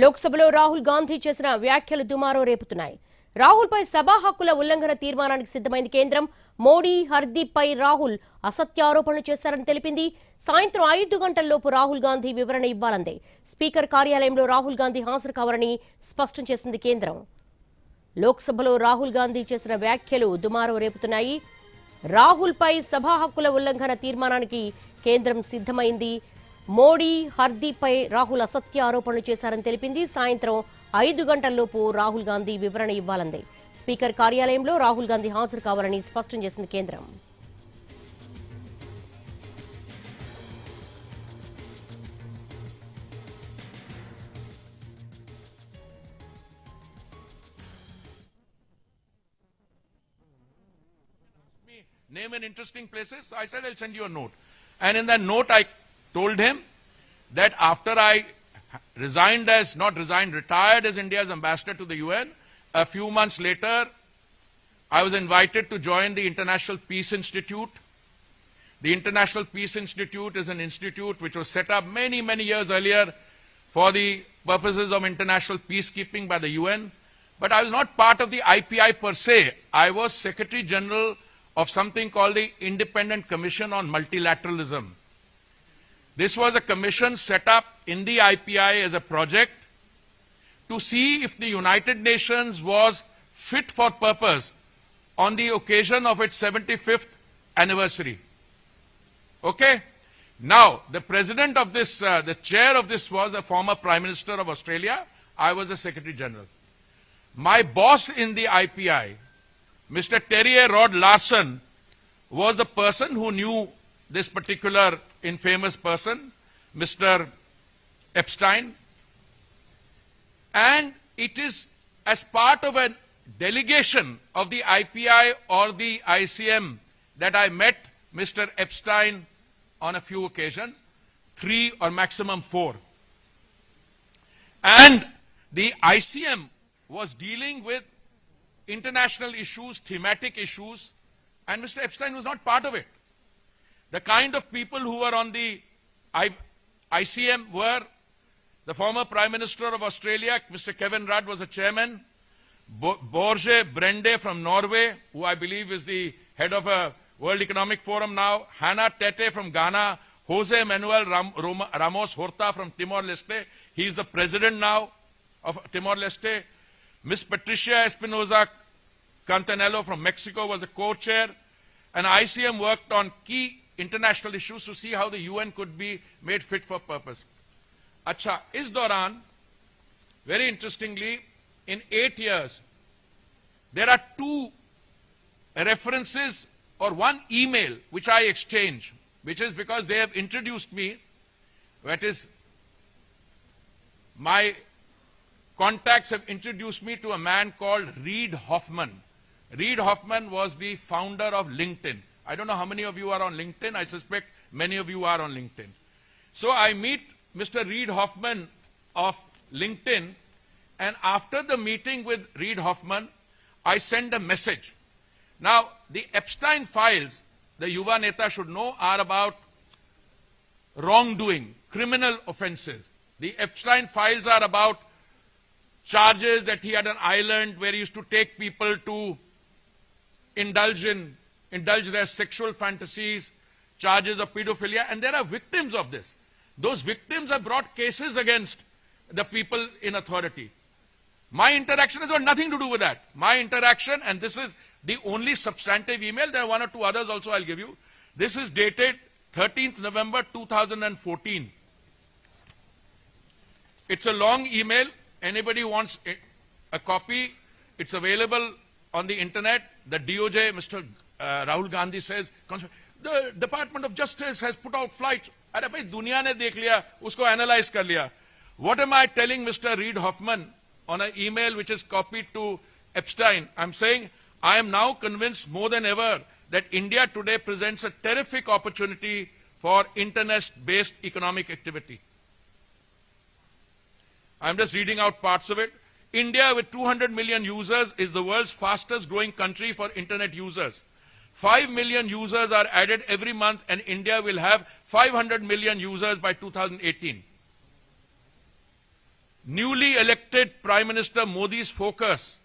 లోక్సభలో రాహుల్ గాంధీ చేసిన వ్యాఖ్యలు దుమారం రేపుతున్నాయి. రాహుల్పై సభా హక్కుల ఉల్లంఘన తీర్మానానికి సిద్ధమైంది కేంద్రం. మోడీ, హర్దీప్పై రాహుల్ అసత్యారోపణలు చేశారని తెలిపింది. సాయంత్రం 5 గంటల్లోపు రాహుల్ గాంధీ వివరణ ఇవ్వాలందే. స్పీకర్ కార్యాలయంలో రాహుల్ గాంధీ హాజరు కావాలని స్పష్టం చేసింది కేంద్రం. లోక్సభలో రాహుల్ గాంధీ చేసిన వ్యాఖ్యలు దుమారం రేపుతున్నాయి. రాహుల్పై సభా హక్కుల ఉల్లంఘన తీర్మానానికి కేంద్రం సిద్ధమైంది. మోడీ, హర్దీప్పై రాహుల్ అసత్య ఆరోపణలు చేశారని తెలిపింది. సాయంత్రం 5 గంటల్లోపు రాహుల్ గాంధీ వివరణ ఇవ్వాలంది. స్పీకర్ కార్యాలయంలో రాహుల్ గాంధీ హాజరు కావాలని స్పష్టం చేసింది కేంద్రం. Name and interesting places. I said I'll send you a note. And in that note, I told him that after I retired as India's ambassador to the UN, a few months later, I was invited to join the International Peace Institute. The International Peace Institute is an institute which was set up many, many years earlier for the purposes of international peacekeeping by the UN. But I was not part of the IPI per se. I was Secretary General of something called the Independent Commission on Multilateralism. This was a commission set up in the IPI as a project to see if the United Nations was fit for purpose on the occasion of its 75th anniversary. Okay? Now, the president of this, the chair of this was a former Prime Minister of Australia. I was the Secretary General. My boss in the IPI, Mr. Terry Rod Larson, was the person who knew this particular infamous person, Mr. Epstein. And it is as part of a delegation of the IPI or the ICM that I met Mr. Epstein on a few occasions, 3 or maximum 4. And the ICM was dealing with international issues, thematic issues, and Mr. Epstein was not part of it. The kind of people who were on the ICM were the former Prime Minister of Australia, Mr. Kevin Rudd was the chairman, Borge Brende from Norway, who I believe is the head of a World Economic Forum now, Hannah Tete from Ghana, Jose Manuel Ramos Horta from Timor-Leste, he is the president now of Timor-Leste, Miss Patricia Espinosa Cantanello from Mexico was a co-chair, and ICM worked on key international issues to see how the UN could be made fit for purpose. Acha, is Doran, very interestingly, in 8 years, there are 2 references or 1 email which I exchange, which is because they have introduced me, that is, my contacts have introduced me to a man called Reid Hoffman. Reid Hoffman was the founder of LinkedIn. I don't know how many of you are on LinkedIn. I suspect many of you are on LinkedIn. So I meet Mr. Reid Hoffman of LinkedIn, and after the meeting with Reid Hoffman, I send a message. Now, the Epstein files, the Yuva Neta should know, are about wrongdoing, criminal offenses. The Epstein files are about charges that he had an island where he used to take people to indulge their sexual fantasies, charges of pedophilia, and there are victims of this. Those victims have brought cases against the people in authority. My interaction has got nothing to do with that. My interaction, and this is the only substantive email, there are 1 or 2 others also I'll give you. This is dated 13th November 2014. It's a long email. Anybody wants a copy, it's available on the internet. The DOJ, Mr. Rahul Gandhi says, the Department of Justice has put out flights. Arey bhai, duniya ne dekh liya, usko analyze kar liya. What am I telling Mr. Reid Hoffman on an email which is copied to Epstein? I'm saying, I am now convinced more than ever that India today presents a terrific opportunity for internet-based economic activity. I'm just reading out parts of it. India, with 200 million users, is the world's fastest growing country for internet users. 5 million users are added every month, and India will have 500 million users by 2018. Newly elected Prime Minister Modi's focus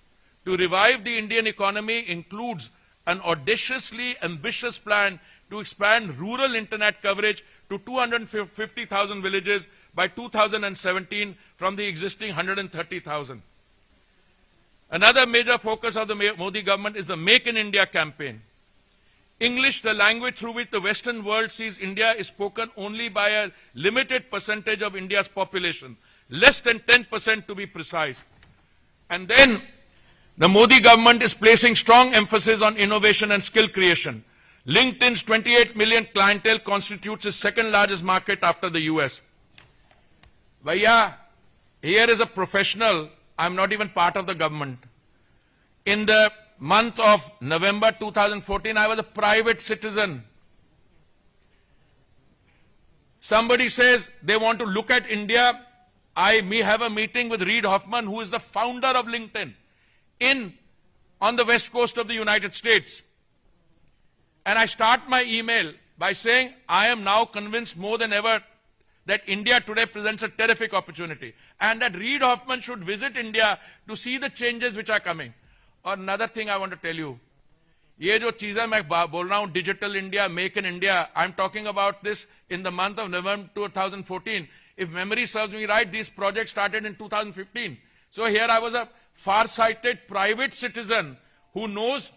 to revive the Indian economy includes an audaciously ambitious plan to expand rural internet coverage to 250,000 villages by 2017 from the existing 130,000. Another major focus of the Modi government is the Make in India campaign. English, the language through which the Western world sees India, is spoken only by a limited percentage of India's population, less than 10% to be precise. And then the Modi government is placing strong emphasis on innovation and skill creation. LinkedIn's 28 million clientele constitutes its second largest market after the US. Vaya, here is a professional. I'm not even part of the government. In the month of November 2014, I was a private citizen. Somebody says they want to look at India. I may have a meeting with Reid Hoffman, who is the founder of LinkedIn, on the west coast of the United States. And I start my email by saying, I am now convinced more than ever that India today presents a terrific opportunity, and that Reid Hoffman should visit India to see the changes which are coming. Or another thing I want to tell you, ये जो चीजें मैं बोल रहा हूं, Digital India, Make in India, I'm talking about this in the month of November 2014. If memory serves me right, these projects started in 2015. So here I was a far-sighted private citizen who knows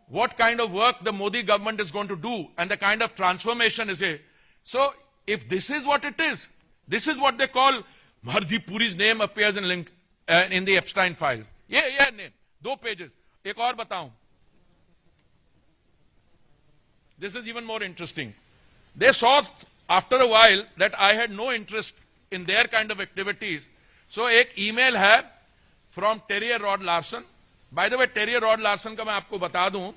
what kind of work the Modi government is going to do and the kind of transformation is here. So if this is what it is, this is what they call Hardip Puri's name appears in the Epstein files. Yeah, name. 2 pages. एक और बताऊं. This is even more interesting. They saw after a while that I had no interest in their kind of activities. So एक email है from Terry Rod Larson. By the way, Terry Rod Larson का मैं आपको बता दूं,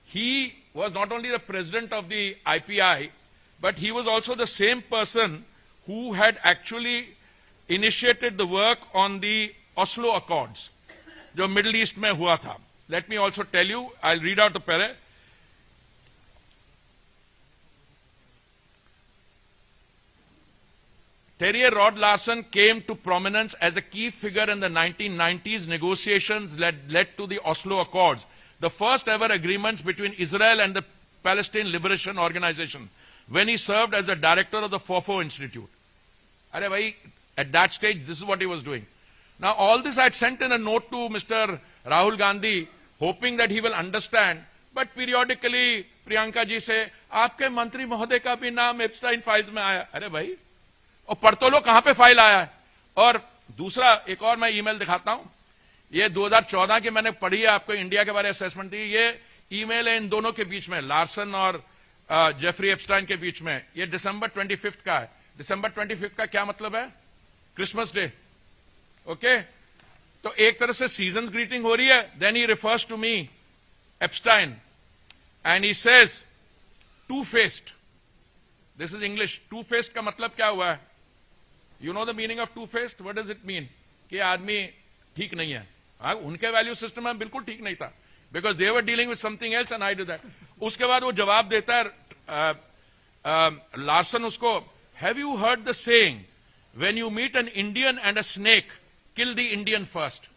he was not only the president of the IPI, but he was also the same person who had actually initiated the work on the Oslo Accords, जो Middle East में हुआ था. Let me also tell you, I'll read out the para. Terry Rod Larson came to prominence as a key figure in the 1990s negotiations led to the Oslo Accords, the first ever agreements between Israel and the Palestine Liberation Organization, when he served as the director of the FOFO Institute. Arey bhai, at that stage, this is what he was doing. Now, all this I had sent in a note to Mr. Rahul Gandhi, hoping that he will understand, but periodically, Priyanka ji से, आपके मंत्री महोदय का भी नाम एप्स्टाइन files में आया. अरे भाई, और पढ़ तो लो कहां पे फाइल आया है. और दूसरा एक और मैं ईमेल दिखाता हूं. ये 2014 की मैंने पढ़ी है, आपको इंडिया के बारे में असेसमेंट दी. ये ईमेल है इन दोनों के बीच में, लार्सन और जेफरी एप्स्टाइन के बीच में. ये दिसंबर 25 का है. दिसंबर 25 का क्या मतलब है? Christmas day. ओके, तो एक तरह से सीजन ग्रीटिंग हो रही है. Then he refers to me, Epstein, and he says two faced. This is English. Two faced का मतलब क्या हुआ है? You know the meaning of two faced? What does it mean? कि आदमी ठीक नहीं है. उनके वैल्यू सिस्टम में बिल्कुल ठीक नहीं था, because they were dealing with something else and I do that. उसके बाद वो जवाब देता है लार्सन उसको, have you heard the saying, when you meet an Indian and a snake, kill the Indian first.